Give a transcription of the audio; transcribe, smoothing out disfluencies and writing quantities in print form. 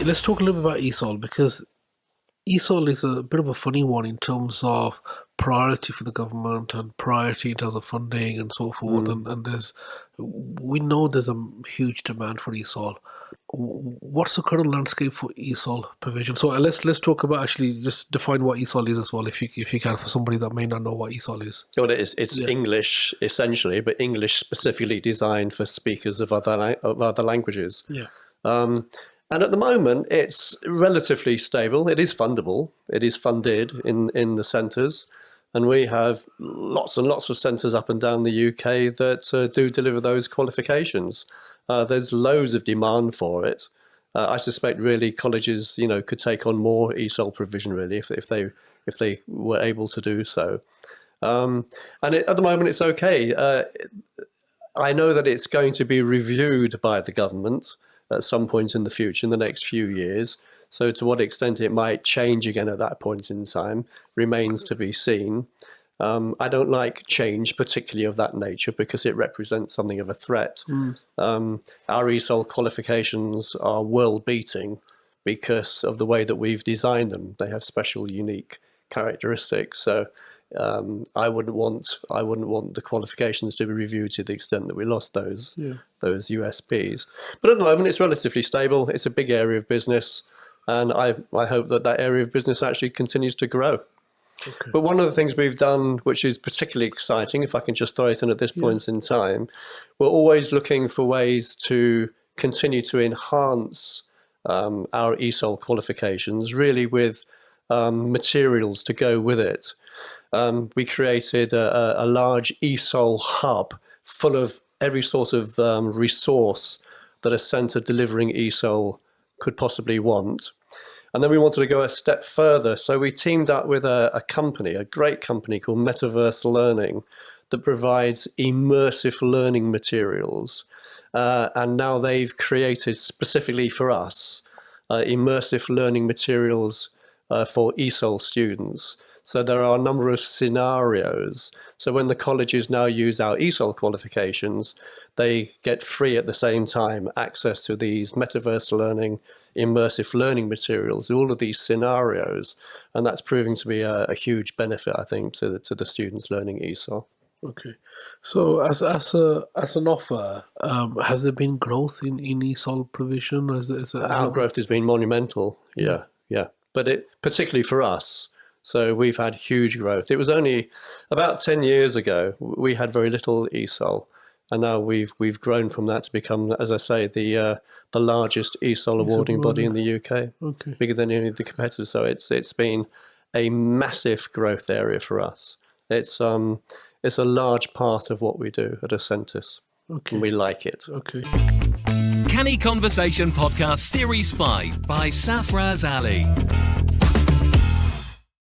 let's talk a little bit about ESOL, because ESOL is a bit of a funny one in terms of priority for the government and priority in terms of funding and so forth. And we know there's a huge demand for ESOL. What's the current landscape for ESOL provision? So let's talk about, actually just define what ESOL is as well, if you can, for somebody that may not know what ESOL is. Well, it's English essentially, but English specifically designed for speakers of other languages. Yeah. And at the moment, it's relatively stable. It is fundable. It is funded in the centres. And we have lots and lots of centres up and down the UK that do deliver those qualifications. There's loads of demand for it. I suspect really colleges, could take on more ESOL provision really if they were able to do so. And at the moment, it's okay. I know that it's going to be reviewed by the government at some point in the future, in the next few years. So to what extent it might change again at that point in time remains to be seen. I don't like change, particularly of that nature, because it represents something of a threat. Our ESOL qualifications are world-beating because of the way that we've designed them. They have special, unique characteristics. So I wouldn't want the qualifications to be reviewed to the extent that we lost those USPs. But at the moment, it's relatively stable. It's a big area of business, and I hope that area of business actually continues to grow. Okay. But one of the things we've done, which is particularly exciting, if I can just throw it in at this point in time, we're always looking for ways to continue to enhance our ESOL qualifications, really with materials to go with it. We created a large ESOL hub full of every sort of resource that a centre delivering ESOL could possibly want. And then we wanted to go a step further. So we teamed up with a company, a great company called Metaverse Learning, that provides immersive learning materials. And now they've created specifically for us immersive learning materials for ESOL students. So there are a number of scenarios. So when the colleges now use our ESOL qualifications, they get free at the same time access to these metaverse learning, immersive learning materials, all of these scenarios. And that's proving to be a huge benefit, I think, to the students learning ESOL. Okay. So as an offer, has there been growth in ESOL provision? Our growth has been monumental, yeah. But particularly for us. So we've had huge growth. It was only about 10 years ago, we had very little ESOL. And now we've grown from that to become, as I say, the largest ESOL awarding body in the UK. Okay. Bigger than any of the competitors. So it's been a massive growth area for us. It's a large part of what we do at Ascentis. Okay. And we like it. Okay. Canny Conversation Podcast Series 5 by Safaraz Ali.